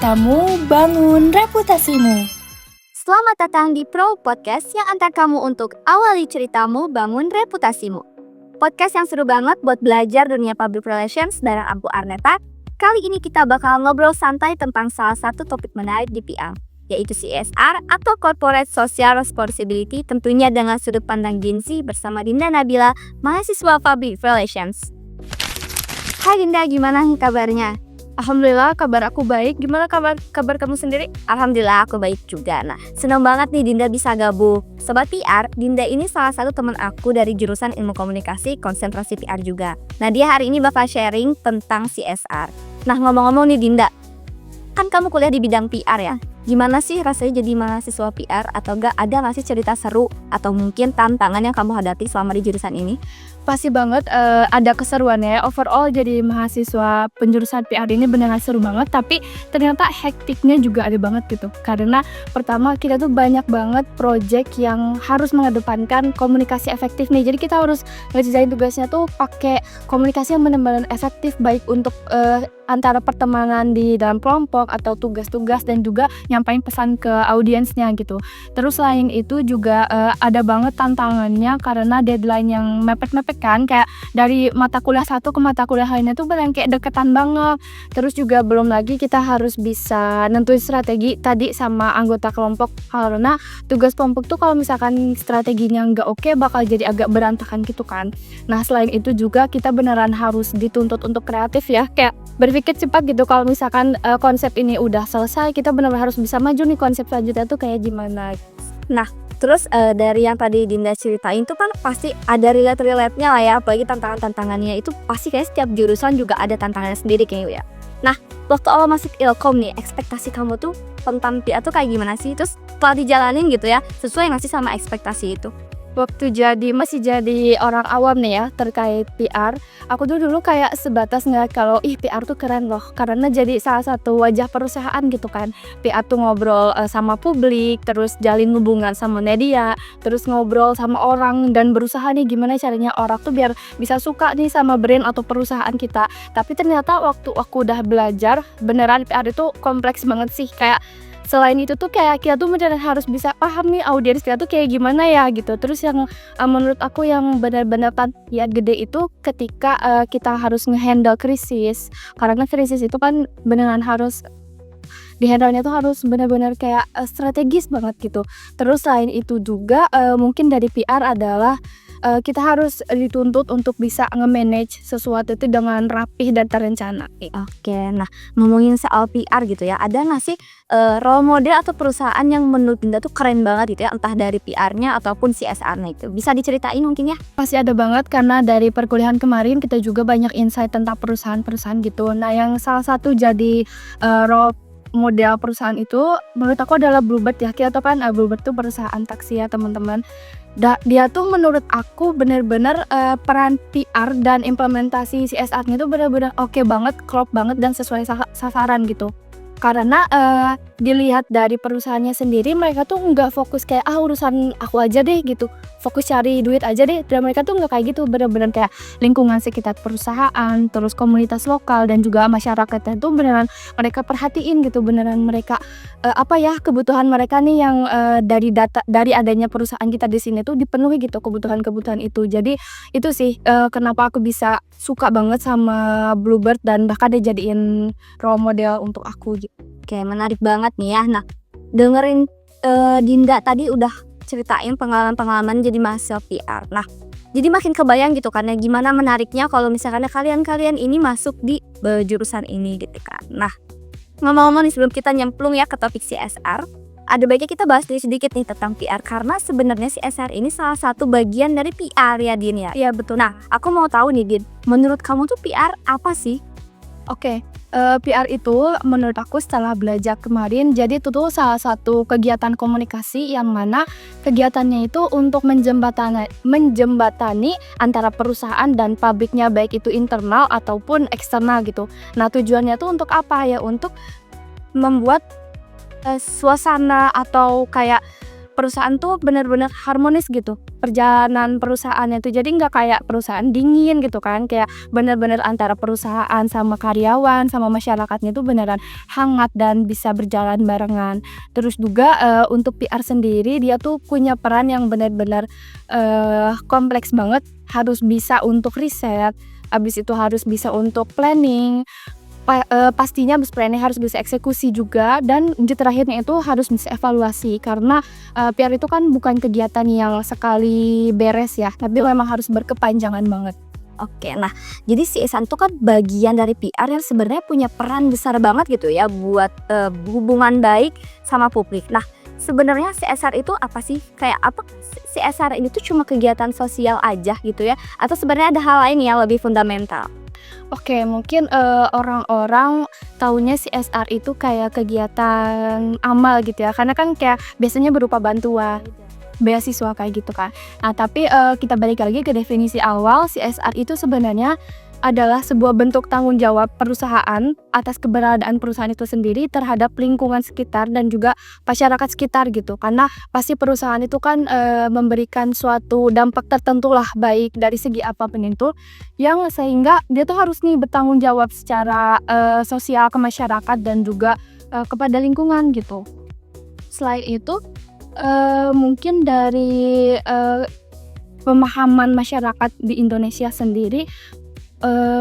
ceritamu, bangun reputasimu. Selamat datang di Pro Podcast yang antar kamu untuk awali ceritamu, bangun reputasimu. Podcast yang seru banget buat belajar dunia public relations bareng aku Arneta. Kali ini kita bakal ngobrol santai tentang salah satu topik menarik di PR, yaitu CSR atau Corporate Social Responsibility, tentunya dengan sudut pandang Gen Z bersama Dinda Nabila, mahasiswa public relations. Hai Dinda, gimana nih kabarnya? Alhamdulillah, kabar aku baik. Gimana kabar kamu sendiri? Alhamdulillah aku baik juga. Nah, senang banget nih Dinda bisa gabung. Sobat PR, Dinda ini salah satu teman aku dari jurusan Ilmu Komunikasi, konsentrasi PR juga. Nah, dia hari ini bakal sharing tentang CSR. Nah, ngomong-ngomong nih Dinda, kan kamu kuliah di bidang PR ya? Gimana sih rasanya jadi mahasiswa PR, atau enggak ada nggak sih cerita seru atau mungkin tantangan yang kamu hadapi selama di jurusan ini? Pasti banget ada keseruannya. Overall jadi mahasiswa penjurusan PR ini beneran seru banget. Tapi ternyata hektiknya juga ada banget gitu. Karena pertama kita tuh banyak banget project yang harus mengedepankan komunikasi efektif nih. Jadi kita harus ngerjain tugasnya tuh pakai komunikasi yang benar-benar efektif, baik untuk antara pertemanan di dalam kelompok atau tugas-tugas, dan juga nyampain pesan ke audiensnya gitu. Terus selain itu juga ada banget tantangannya karena deadline yang mepet-mepet kan, kayak dari mata kuliah satu ke mata kuliah lainnya tuh beneran kayak deketan banget. Terus juga belum lagi kita harus bisa nentuin strategi tadi sama anggota kelompok, karena tugas kelompok tuh kalau misalkan strateginya nggak oke bakal jadi agak berantakan gitu kan. Nah selain itu juga kita beneran harus dituntut untuk kreatif ya, kayak berpikir cepat gitu. Kalau misalkan konsep ini udah selesai, kita benar-benar harus bisa maju nih konsep selanjutnya tuh kayak gimana. Nah, terus dari yang tadi Dinda ceritain tuh kan pasti ada relate-nya lah ya, apalagi tantangan-tantangannya itu pasti kayak setiap jurusan juga ada tantangannya sendiri kayaknya ya. Nah, waktu awal masuk Ilkom nih, ekspektasi kamu tuh tentang PR tuh kayak gimana sih? Terus setelah dijalanin gitu ya, sesuai nggak sih sama ekspektasi itu? Waktu masih jadi orang awam nih ya terkait PR, aku tuh dulu kayak sebatas ngeliat kalau PR tuh keren loh, karena jadi salah satu wajah perusahaan gitu kan. PR tuh ngobrol sama publik, terus jalin hubungan sama media, terus ngobrol sama orang dan berusaha nih gimana caranya orang tuh biar bisa suka nih sama brand atau perusahaan kita. Tapi ternyata waktu aku udah belajar, beneran PR itu kompleks banget sih. Kayak selain itu tuh kayak kita tuh beneran harus bisa paham nih audiens kita tuh kayak gimana ya gitu. Terus yang menurut aku yang benar-benar tantangan gede itu ketika kita harus ngehandle krisis. Karena krisis itu kan beneran harus dihandle-nya tuh harus benar-benar kayak strategis banget gitu. Terus selain itu juga mungkin dari PR adalah kita harus dituntut untuk bisa nge-manage sesuatu itu dengan rapih dan terencana. Oke, nah ngomongin soal PR gitu ya, ada nggak sih role model atau perusahaan yang menurut Dinda tuh keren banget gitu ya, entah dari PR-nya ataupun CSR-nya itu? Bisa diceritain mungkin ya? Pasti ada banget, karena dari perkuliahan kemarin kita juga banyak insight tentang perusahaan-perusahaan gitu. Nah yang salah satu jadi role model perusahaan itu menurut aku adalah Bluebird ya. Kita tahu kan Bluebird tuh perusahaan taksi ya teman-teman. Dia tuh menurut aku bener-bener peran PR dan implementasi CSR-nya tuh bener-bener oke banget, klop banget, dan sesuai sasaran gitu. Karena dilihat dari perusahaannya sendiri, mereka tuh nggak fokus kayak urusan aku aja deh gitu, fokus cari duit aja deh. Dan mereka tuh nggak kayak gitu, bener-bener kayak lingkungan sekitar perusahaan, terus komunitas lokal dan juga masyarakatnya tuh beneran mereka perhatiin gitu. Beneran mereka kebutuhan mereka nih yang dari adanya perusahaan kita di sini tuh dipenuhi gitu, kebutuhan itu. Jadi itu sih kenapa aku bisa suka banget sama Bluebird dan bahkan dia jadiin role model untuk aku gitu. Oke, menarik banget nih ya. Nah, dengerin Dinda tadi udah ceritain pengalaman-pengalaman jadi mahasiswa PR. Nah, jadi makin kebayang gitu kan ya gimana menariknya kalau misalkan kalian ini masuk di jurusan ini gitu kan. Nah, ngomong-ngomong nih sebelum kita nyemplung ya ke topik CSR, ada baiknya kita bahas sedikit nih tentang PR, karena sebenarnya CSR ini salah satu bagian dari PR ya Din ya. Iya betul. Nah, aku mau tahu nih Din, menurut kamu tuh PR apa sih? Oke, PR itu menurut aku setelah belajar kemarin, jadi itu tuh salah satu kegiatan komunikasi yang mana kegiatannya itu untuk menjembatani antara perusahaan dan publiknya, baik itu internal ataupun eksternal gitu. Nah tujuannya tuh untuk apa ya? Untuk membuat suasana atau kayak perusahaan tuh benar-benar harmonis gitu perjalanan perusahaannya tuh, jadi nggak kayak perusahaan dingin gitu kan, kayak benar-benar antara perusahaan sama karyawan sama masyarakatnya tuh beneran hangat dan bisa berjalan barengan. Terus juga untuk PR sendiri dia tuh punya peran yang benar-benar kompleks banget, harus bisa untuk riset, habis itu harus bisa untuk planning, pastinya habis planning harus bisa eksekusi juga, dan terakhirnya itu harus bisa evaluasi karena PR itu kan bukan kegiatan yang sekali beres ya, tapi memang harus berkepanjangan banget. Oke, nah jadi CSR itu kan bagian dari PR yang sebenarnya punya peran besar banget gitu ya buat hubungan baik sama publik. Nah sebenarnya CSR itu apa sih? Kayak apa CSR ini tuh cuma kegiatan sosial aja gitu ya? Atau sebenarnya ada hal lain yang lebih fundamental? Oke, mungkin orang-orang taunya CSR itu kayak kegiatan amal gitu ya, karena kan kayak biasanya berupa bantuan beasiswa kayak gitu kan. Nah tapi kita balik lagi ke definisi awal, CSR itu sebenarnya adalah sebuah bentuk tanggung jawab perusahaan atas keberadaan perusahaan itu sendiri terhadap lingkungan sekitar dan juga masyarakat sekitar gitu, karena pasti perusahaan itu kan memberikan suatu dampak tertentu lah, baik dari segi apapun itu, yang sehingga dia tuh harus nih bertanggung jawab secara sosial ke masyarakat dan juga kepada lingkungan gitu. Selain itu mungkin dari pemahaman masyarakat di Indonesia sendiri,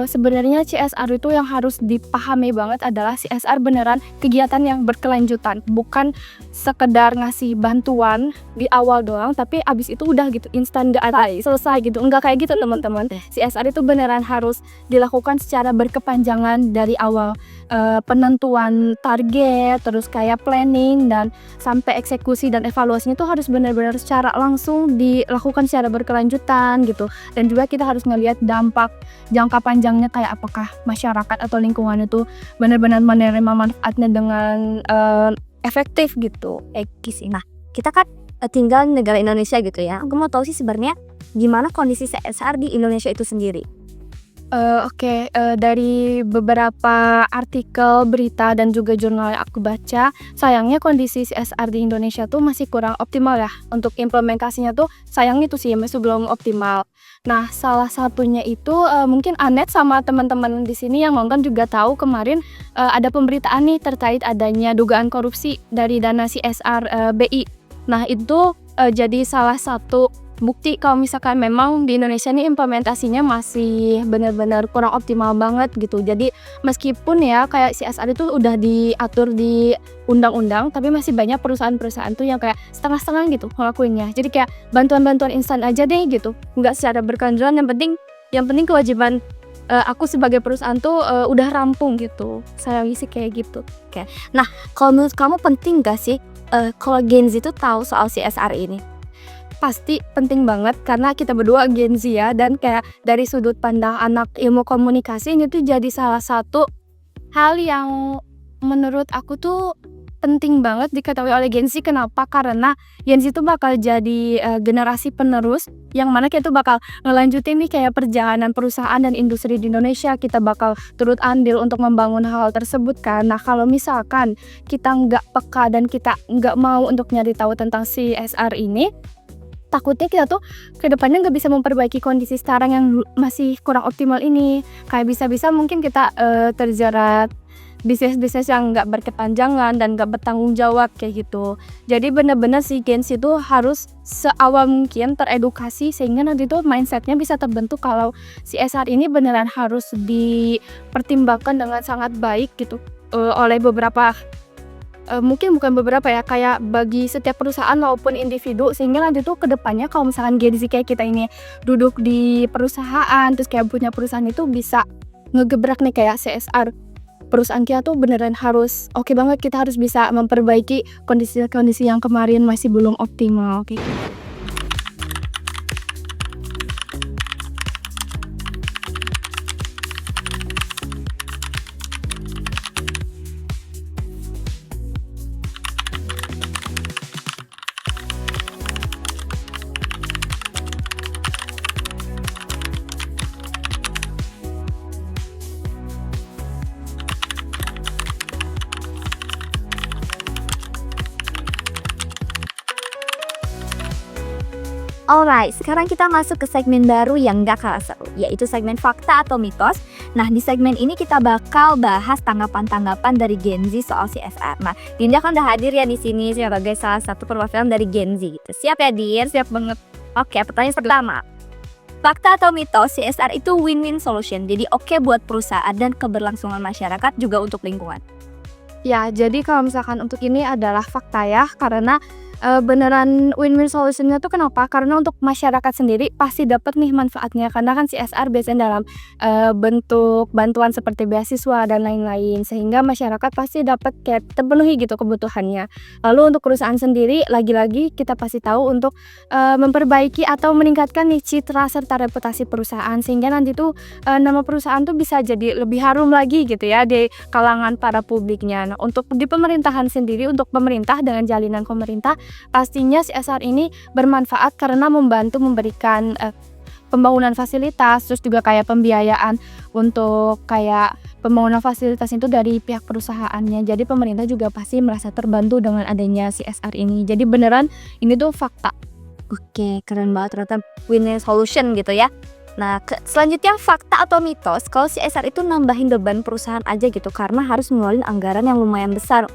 sebenarnya CSR itu yang harus dipahami banget adalah CSR beneran kegiatan yang berkelanjutan, bukan sekedar ngasih bantuan di awal doang tapi abis itu udah gitu instan selesai gitu, enggak kayak gitu teman-teman. CSR itu beneran harus dilakukan secara berkepanjangan dari awal, penentuan target, terus kayak planning dan sampai eksekusi dan evaluasinya tuh harus benar-benar secara langsung dilakukan secara berkelanjutan gitu, dan juga kita harus ngelihat dampak jangka panjangnya kayak apakah masyarakat atau lingkungan itu benar-benar menerima manfaatnya dengan efektif gitu. Sih. Nah kita kan tinggal di negara Indonesia gitu ya. Aku mau tahu sih sebenarnya gimana kondisi CSR di Indonesia itu sendiri. Oke, dari beberapa artikel, berita, dan juga jurnal yang aku baca, sayangnya kondisi CSR di Indonesia tuh masih kurang optimal ya. Untuk implementasinya tuh sayangnya tuh sih masih belum optimal. Nah, salah satunya itu mungkin Anet sama teman-teman di sini yang nonton juga tahu kemarin ada pemberitaan nih terkait adanya dugaan korupsi dari dana CSR BI. Nah, itu jadi salah satu bukti kalau misalkan memang di Indonesia nih implementasinya masih benar-benar kurang optimal banget gitu. Jadi meskipun ya kayak CSR itu udah diatur di undang-undang, tapi masih banyak perusahaan-perusahaan tuh yang kayak setengah-setengah gitu ngelakuinnya. Jadi kayak bantuan-bantuan instan aja deh gitu, nggak secara berkelanjutan. Yang penting kewajiban aku sebagai perusahaan tuh udah rampung gitu. Sayangnya sih kayak gitu. Oke. Nah kalau menurut kamu penting gak sih kalau Gen Z itu tahu soal CSR ini? Pasti penting banget karena kita berdua Gen Z ya, dan kayak dari sudut pandang anak ilmu komunikasi ini tuh jadi salah satu hal yang menurut aku tuh penting banget diketahui oleh Gen Z. Kenapa? Karena Gen Z tuh bakal jadi generasi penerus yang mana kita tuh bakal ngelanjutin nih kayak perjalanan perusahaan dan industri di Indonesia. Kita bakal turut andil untuk membangun hal tersebut kan. Nah kalau misalkan kita nggak peka dan kita nggak mau untuk nyari tahu tentang CSR ini, takutnya kita tuh kedepannya nggak bisa memperbaiki kondisi sekarang yang masih kurang optimal ini. Kayak bisa-bisa mungkin kita terjerat bisnis-bisnis yang nggak berkepanjangan dan nggak bertanggung jawab kayak gitu. Jadi benar-benar si Gen Z itu harus seawal mungkin teredukasi sehingga nanti tuh mindsetnya bisa terbentuk kalau CSR ini beneran harus dipertimbangkan dengan sangat baik gitu oleh beberapa mungkin bukan beberapa ya, kayak bagi setiap perusahaan maupun individu, sehingga nanti tuh kedepannya kalau misalkan Gen Z kayak kita ini duduk di perusahaan terus kayak punya perusahaan itu bisa ngegebrak nih kayak CSR perusahaan kita tuh beneran harus oke banget, kita harus bisa memperbaiki kondisi-kondisi yang kemarin masih belum optimal gitu. Alright, sekarang kita masuk ke segmen baru yang gak kalah seru, yaitu segmen fakta atau mitos. Nah, di segmen ini kita bakal bahas tanggapan-tanggapan dari Gen Z soal CSR. Nah, Dinda kan udah hadir ya di sini sebagai salah satu perwakilan dari Gen Z gitu. Siap ya, Din? Siap banget. Oke, pertanyaan pertama. Fakta atau mitos, CSR itu win-win solution. Jadi oke buat perusahaan dan keberlangsungan masyarakat, juga untuk lingkungan. Ya, jadi kalau misalkan untuk ini adalah fakta ya, karena beneran win-win solutionnya tuh kenapa? Karena untuk masyarakat sendiri pasti dapat nih manfaatnya, karena kan CSR biasanya dalam bentuk bantuan seperti beasiswa dan lain-lain, sehingga masyarakat pasti dapat kayak terpenuhi gitu kebutuhannya. Lalu untuk perusahaan sendiri, lagi-lagi kita pasti tahu untuk memperbaiki atau meningkatkan nih citra serta reputasi perusahaan, sehingga nanti tuh nama perusahaan tuh bisa jadi lebih harum lagi gitu ya di kalangan para publiknya. Nah, untuk di pemerintahan sendiri, untuk pemerintah dengan jalinan pemerintah, pastinya CSR ini bermanfaat karena membantu memberikan pembangunan fasilitas, terus juga kayak pembiayaan untuk kayak pembangunan fasilitas itu dari pihak perusahaannya. Jadi pemerintah juga pasti merasa terbantu dengan adanya CSR ini. Jadi beneran ini tuh fakta. Oke, keren banget, ternyata win-win solution gitu ya. Nah, selanjutnya fakta atau mitos, kalau CSR itu nambahin beban perusahaan aja gitu, karena harus ngeluarin anggaran yang lumayan besar.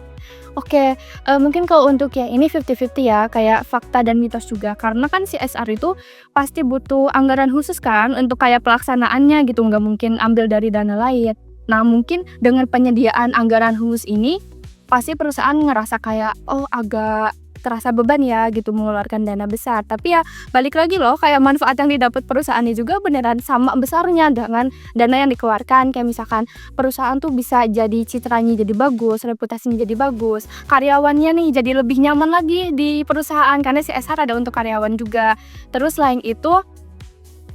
Oke, mungkin kalau untuk yang ini 50-50 ya, kayak fakta dan mitos juga. Karena kan CSR itu pasti butuh anggaran khusus kan untuk kayak pelaksanaannya gitu, nggak mungkin ambil dari dana lain. Nah, mungkin dengan penyediaan anggaran khusus ini, pasti perusahaan ngerasa kayak, oh agak terasa beban ya gitu mengeluarkan dana besar. Tapi ya balik lagi loh, kayak manfaat yang didapat perusahaannya juga beneran sama besarnya dengan dana yang dikeluarkan. Kayak misalkan perusahaan tuh bisa jadi citranya jadi bagus, reputasinya jadi bagus, karyawannya nih jadi lebih nyaman lagi di perusahaan karena CSR ada untuk karyawan juga. Terus selain itu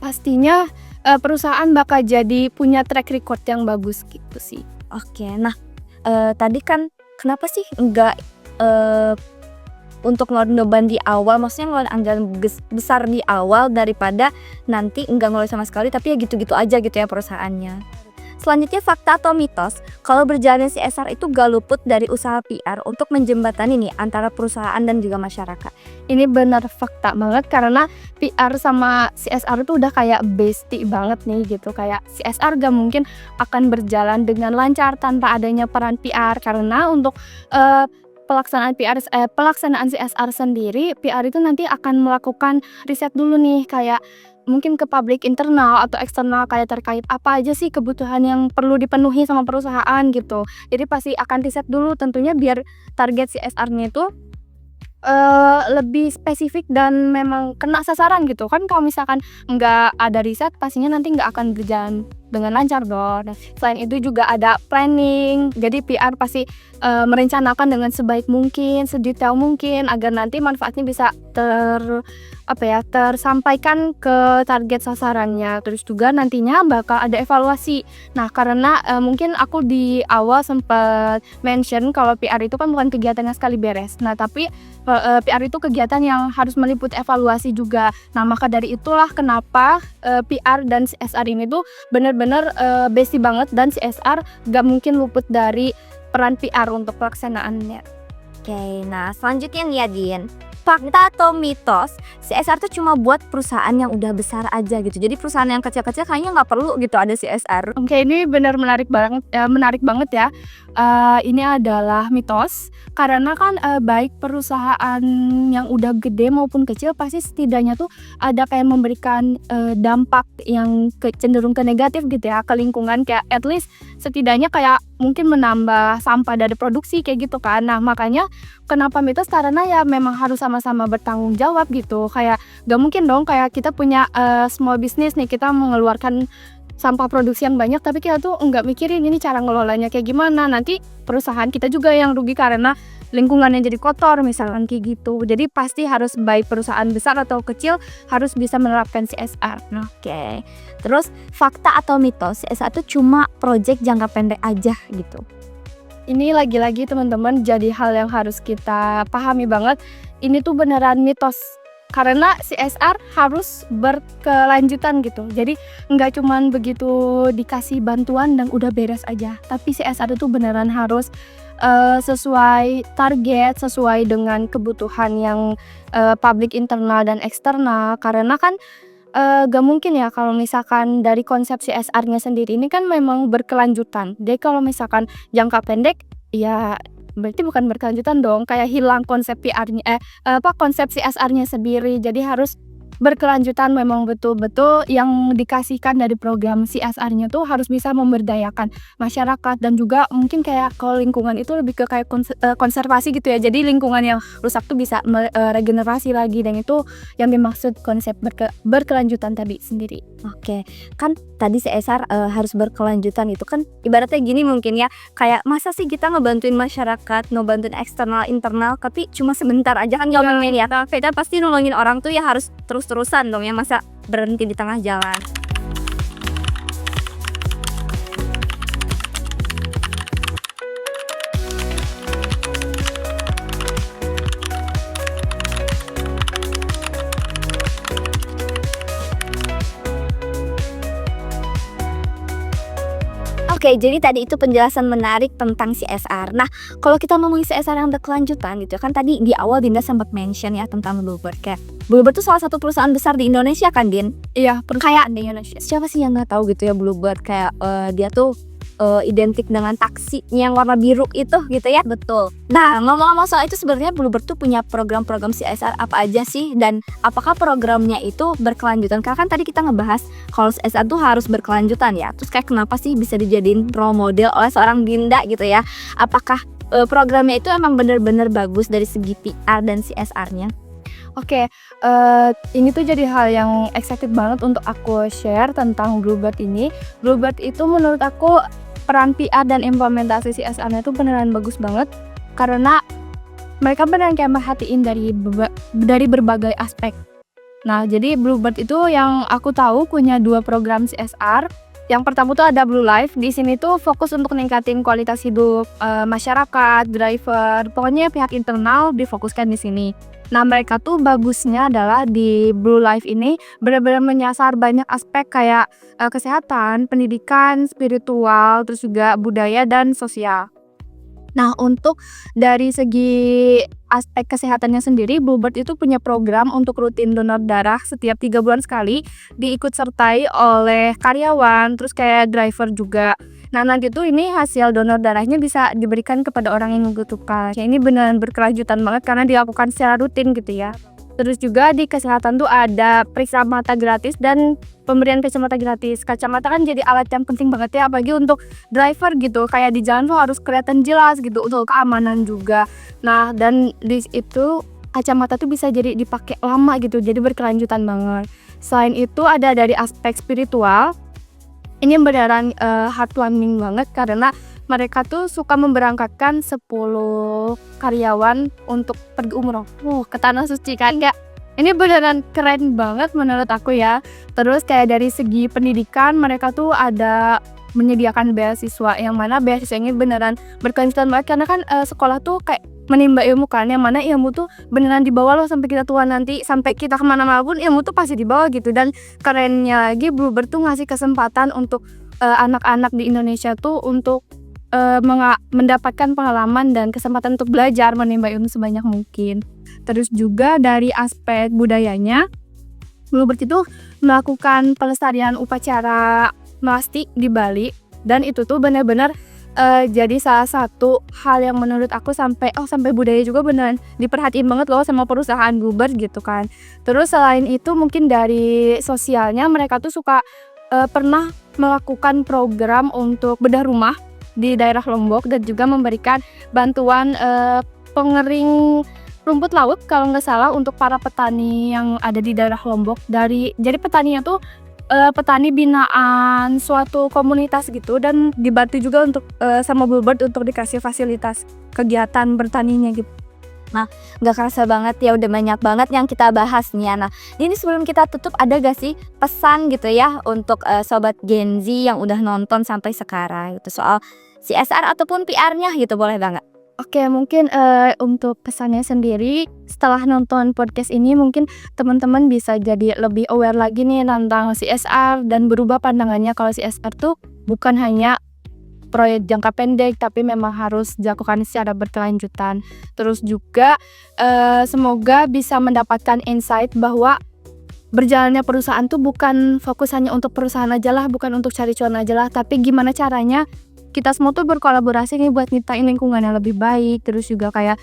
pastinya perusahaan bakal jadi punya track record yang bagus gitu sih. Oke, nah tadi kan kenapa sih enggak untuk ngeluarin beban di awal, maksudnya ngeluarin anggaran besar di awal daripada nanti enggak ngeluarin sama sekali tapi ya gitu-gitu aja gitu ya perusahaannya. Selanjutnya fakta atau mitos, kalau berjalan CSR itu gak luput dari usaha PR untuk menjembatani nih antara perusahaan dan juga masyarakat. Ini benar fakta banget karena PR sama CSR itu udah kayak bestie banget nih gitu. Kayak CSR gak mungkin akan berjalan dengan lancar tanpa adanya peran PR, karena untuk pelaksanaan CSR sendiri, PR itu nanti akan melakukan riset dulu nih, kayak mungkin ke publik internal atau eksternal, kayak terkait apa aja sih kebutuhan yang perlu dipenuhi sama perusahaan gitu. Jadi pasti akan riset dulu tentunya biar target CSR-nya itu lebih spesifik dan memang kena sasaran gitu kan. Kalau misalkan nggak ada riset, pastinya nanti nggak akan berjalan dengan lancar dong. Nah, selain itu juga ada planning, jadi PR pasti merencanakan dengan sebaik mungkin, sedetail mungkin agar nanti manfaatnya bisa tersampaikan ke target sasarannya. Terus juga nantinya bakal ada evaluasi. Nah, karena mungkin aku di awal sempat mention kalau PR itu kan bukan kegiatan yang sekali beres. Nah, tapi PR itu kegiatan yang harus meliputi evaluasi juga. Nah, maka dari itulah kenapa PR dan CSR ini tuh benar-benar bestie banget, dan CSR gak mungkin luput dari peran PR untuk pelaksanaannya. Oke, nah selanjutnya nih ya Din, fakta atau mitos, CSR tuh cuma buat perusahaan yang udah besar aja gitu. Jadi perusahaan yang kecil-kecil kayaknya nggak perlu gitu ada CSR. Oke, ini benar menarik banget ya. Ini adalah mitos karena kan baik perusahaan yang udah gede maupun kecil pasti setidaknya tuh ada kayak memberikan dampak yang cenderung ke negatif gitu ya ke lingkungan, kayak at least setidaknya kayak mungkin menambah sampah dari produksi kayak gitu kan. Nah, makanya kenapa mitos, karena ya memang harus sama-sama bertanggung jawab gitu. Kayak gak mungkin dong kayak kita punya small business nih, kita mengeluarkan sampah produksi yang banyak tapi kita tuh nggak mikirin ini cara ngelolanya kayak gimana. Nanti perusahaan kita juga yang rugi karena lingkungannya jadi kotor misalkan kayak gitu. Jadi pasti harus baik perusahaan besar atau kecil harus bisa menerapkan CSR. Nah, Oke, terus fakta atau mitos, CSR itu cuma project jangka pendek aja gitu. ini lagi-lagi teman-teman jadi hal yang harus kita pahami banget. Ini tuh beneran mitos. Karena CSR harus berkelanjutan gitu. Jadi nggak cuman begitu dikasih bantuan dan udah beres aja. Tapi CSR itu beneran harus sesuai target, sesuai dengan kebutuhan yang publik internal dan eksternal. Karena kan gak mungkin ya kalau misalkan dari konsep CSR-nya sendiri ini kan memang berkelanjutan. Jadi kalau misalkan jangka pendek, ya berarti bukan berkelanjutan dong, kayak hilang konsep PR-nya konsep CSR-nya sendiri. Jadi harus berkelanjutan, memang betul-betul yang dikasihkan dari program CSR-nya tuh harus bisa memberdayakan masyarakat dan juga mungkin kayak kalau lingkungan itu lebih ke kayak konservasi gitu ya. Jadi lingkungan yang rusak tuh bisa regenerasi lagi, dan itu yang dimaksud konsep berkelanjutan tadi sendiri. Oke, kan tadi CSR harus berkelanjutan, itu kan ibaratnya gini mungkin ya, kayak masa sih kita ngebantuin masyarakat, ngebantuin eksternal internal, tapi cuma sebentar aja kan ngomongin ya. Kita pasti nolongin orang tuh ya harus terus-terusan dong ya, masa berhenti di tengah jalan. Oke, jadi tadi itu penjelasan menarik tentang CSR. Nah, kalau kita ngomongin CSR yang berkelanjutan gitu kan, tadi di awal Dinda sempat mention ya tentang Bluebird. Kayak Bluebird tuh salah satu perusahaan besar di Indonesia kan, Din? Iya, Kayak di Indonesia. Siapa sih yang nggak tahu gitu ya Bluebird, kayak dia tuh identik dengan taksi yang warna biru itu gitu ya. Betul. Nah, ngomong-ngomong soal itu, sebenarnya Bluebird tuh punya program-program CSR apa aja sih, dan apakah programnya itu berkelanjutan? Karena kan tadi kita ngebahas kalau CSR tuh harus berkelanjutan ya. Terus kayak kenapa sih bisa dijadiin role model oleh seorang Dinda gitu ya? Apakah programnya itu emang benar-benar bagus dari segi PR dan CSR-nya? Oke, ini tuh jadi hal yang excited banget untuk aku share tentang Bluebird ini. Bluebird itu menurut aku peran PR dan implementasi CSR-nya itu beneran bagus banget, karena mereka beneran kayak merhatiin dari berbagai aspek. Nah, jadi Bluebird itu yang aku tahu punya 2 program CSR. Yang pertama tuh ada Blue Life. Di sini tuh fokus untuk ningkatin kualitas hidup masyarakat, driver, pokoknya pihak internal difokuskan di sini. Nah, mereka tuh bagusnya adalah di Blue Life ini benar-benar menyasar banyak aspek kayak kesehatan, pendidikan, spiritual, terus juga budaya dan sosial. Nah, untuk dari segi aspek kesehatannya sendiri, Bluebird itu punya program untuk rutin donor darah setiap 3 bulan sekali, diikut sertai oleh karyawan, terus kayak driver juga. Nah, nanti tuh ini hasil donor darahnya bisa diberikan kepada orang yang membutuhkan. Ya, ini benar berkelanjutan banget karena dilakukan secara rutin gitu ya. Terus juga di kesehatan tuh ada periksa mata gratis dan pemberian kacamata gratis. Kacamata kan jadi alat yang penting banget ya, apalagi untuk driver gitu. Kayak di jalan tuh harus kelihatan jelas gitu untuk keamanan juga. Nah, dan di itu kacamata tuh bisa jadi dipakai lama gitu, jadi berkelanjutan banget. Selain itu ada dari aspek spiritual. Ini beneran heartwarming banget karena mereka tuh suka memberangkatkan 10 karyawan untuk pergi umroh ke tanah suci kan. Kayak ini beneran keren banget menurut aku ya. Terus kayak dari segi pendidikan, mereka tuh ada menyediakan beasiswa, yang mana beasiswanya beneran berkelanjutan banget karena kan sekolah tuh kayak menimba ilmu kan, yang mana ilmu tuh beneran dibawa loh sampai kita tua nanti, sampai kita kemana-mana pun ilmu tuh pasti dibawa gitu. Dan kerennya lagi, Bluebird tuh ngasih kesempatan untuk anak-anak di Indonesia tuh untuk mendapatkan pengalaman dan kesempatan untuk belajar menimba ilmu sebanyak mungkin. Terus juga dari aspek budayanya, Bluebird itu melakukan pelestarian upacara melasti di Bali, dan itu tuh benar-benar jadi salah satu hal yang menurut aku sampai budaya juga beneran diperhatiin banget loh sama perusahaan Bluebird gitu kan. Terus selain itu mungkin dari sosialnya, mereka tuh suka pernah melakukan program untuk bedah rumah di daerah Lombok dan juga memberikan bantuan pengering rumput laut kalau nggak salah untuk para petani yang ada di daerah Lombok. Jadi petaninya tuh petani binaan suatu komunitas gitu, dan dibantu juga untuk sama Bluebird untuk dikasih fasilitas kegiatan bertaninya gitu. Nah, nggak kerasa banget ya, udah banyak banget yang kita bahas nih. Nah, ini sebelum kita tutup, ada gak sih pesan gitu ya untuk sobat Gen Z yang udah nonton sampai sekarang gitu soal CSR ataupun PR-nya gitu, boleh banget? Oke, mungkin untuk pesannya sendiri, setelah nonton podcast ini mungkin teman-teman bisa jadi lebih aware lagi nih tentang CSR dan berubah pandangannya kalau CSR tuh bukan hanya proyek jangka pendek tapi memang harus dilakukan secara berkelanjutan. Terus juga semoga bisa mendapatkan insight bahwa berjalannya perusahaan tuh bukan fokus hanya untuk perusahaan aja lah, bukan untuk cari cuan aja lah, tapi gimana caranya kita semua tuh berkolaborasi nih buat nyiptain lingkungan yang lebih baik, terus juga kayak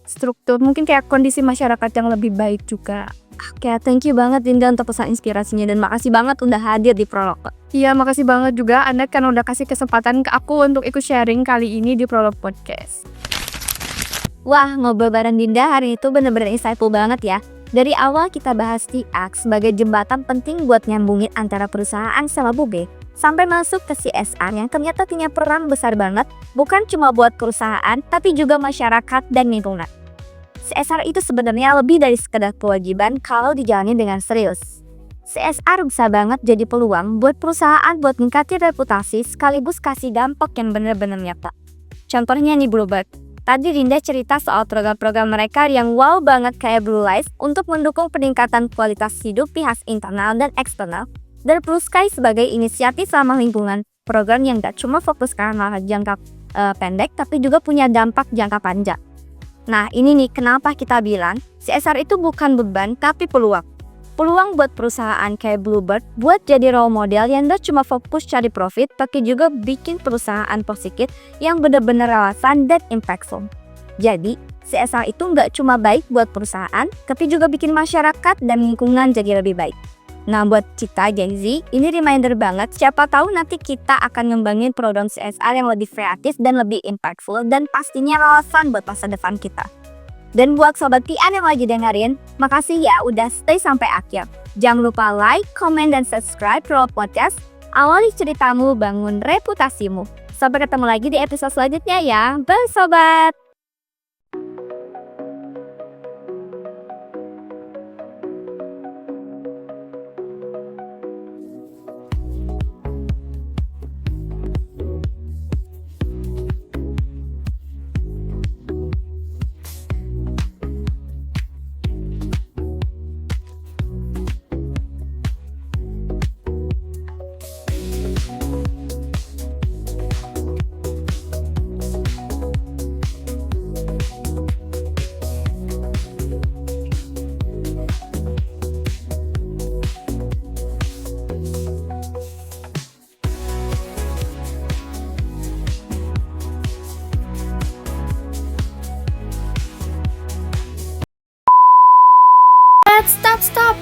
struktur, mungkin kayak kondisi masyarakat yang lebih baik juga. Oke, thank you banget Dinda untuk pesan inspirasinya dan makasih banget udah hadir di Prolog. Iya, makasih banget juga Anda kan udah kasih kesempatan ke aku untuk ikut sharing kali ini di Prolog Podcast. Wah, ngobrol bareng Dinda hari itu bener-bener insightful banget ya. Dari awal kita bahas TX sebagai jembatan penting buat nyambungin antara perusahaan sama bube, sampai masuk ke CSR yang ternyata punya peran besar banget, bukan cuma buat perusahaan, tapi juga masyarakat dan lingkungan. CSR itu sebenarnya lebih dari sekedar kewajiban kalau dijalani dengan serius. CSR bisa banget jadi peluang buat perusahaan buat meningkatin reputasi sekaligus kasih dampak yang bener-bener nyata. Contohnya nih Bluebird. Tadi Dinda cerita soal program-program mereka yang wow banget kayak Blue Life untuk mendukung peningkatan kualitas hidup pihak internal dan eksternal. Dan Blue Sky sebagai inisiatif ramah lingkungan, program yang gak cuma fokus ke hal jangka pendek tapi juga punya dampak jangka panjang. Nah ini nih kenapa kita bilang CSR itu bukan beban tapi peluang. Peluang buat perusahaan kayak Bluebird buat jadi role model yang gak cuma fokus cari profit tapi juga bikin perusahaan positif yang benar-benar relevan dan impactful. Jadi CSR itu gak cuma baik buat perusahaan tapi juga bikin masyarakat dan lingkungan jadi lebih baik. Nah buat kita Gen Z, ini reminder banget, siapa tahu nanti kita akan ngembangin program CSR yang lebih kreatif dan lebih impactful dan pastinya relevan buat masa depan kita. Dan buat Sobat PR yang lagi dengerin, makasih ya udah stay sampai akhir. Jangan lupa like, comment, dan subscribe Prolog Podcast, awali ceritamu, bangun reputasimu. Sampai ketemu lagi di episode selanjutnya ya, bye Sobat! Stop.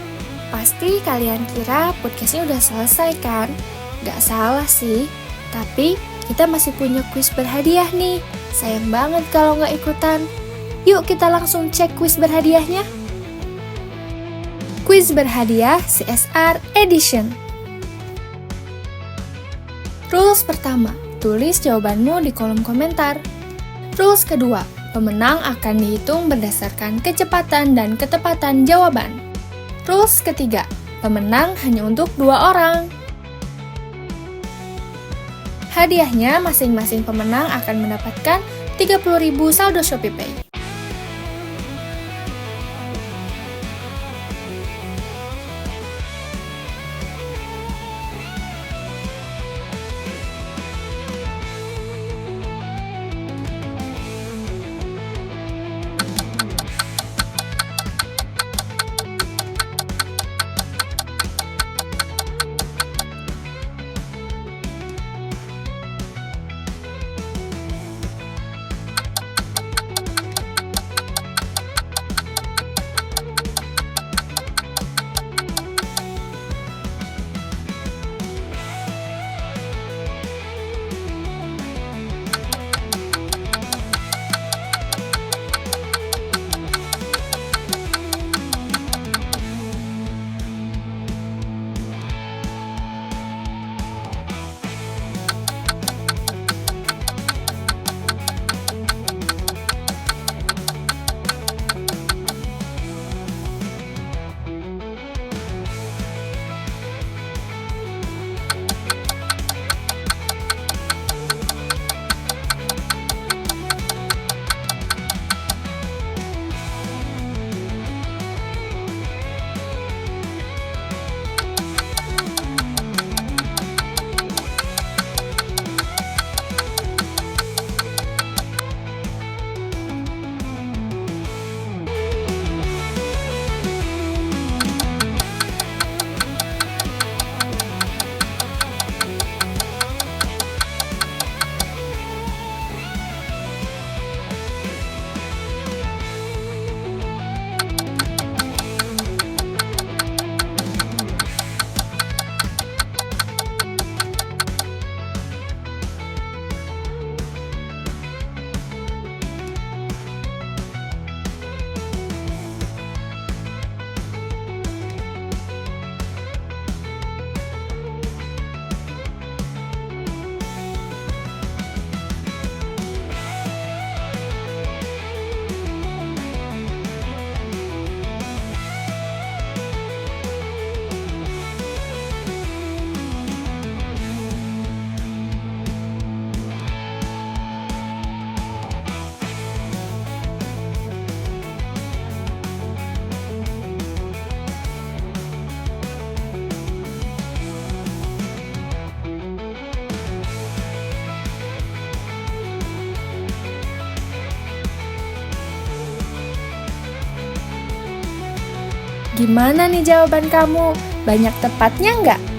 Pasti kalian kira podcastnya udah selesai kan? Gak salah sih, tapi kita masih punya kuis berhadiah nih. Sayang banget kalau gak ikutan. Yuk kita langsung cek kuis berhadiahnya. Kuis berhadiah CSR Edition. Rules pertama, tulis jawabanmu di kolom komentar. Rules kedua, pemenang akan dihitung berdasarkan kecepatan dan ketepatan jawaban. Rules ketiga, pemenang hanya untuk 2 orang. Hadiahnya masing-masing pemenang akan mendapatkan 30.000 saldo ShopeePay. Gimana nih jawaban kamu? Banyak tepatnya nggak?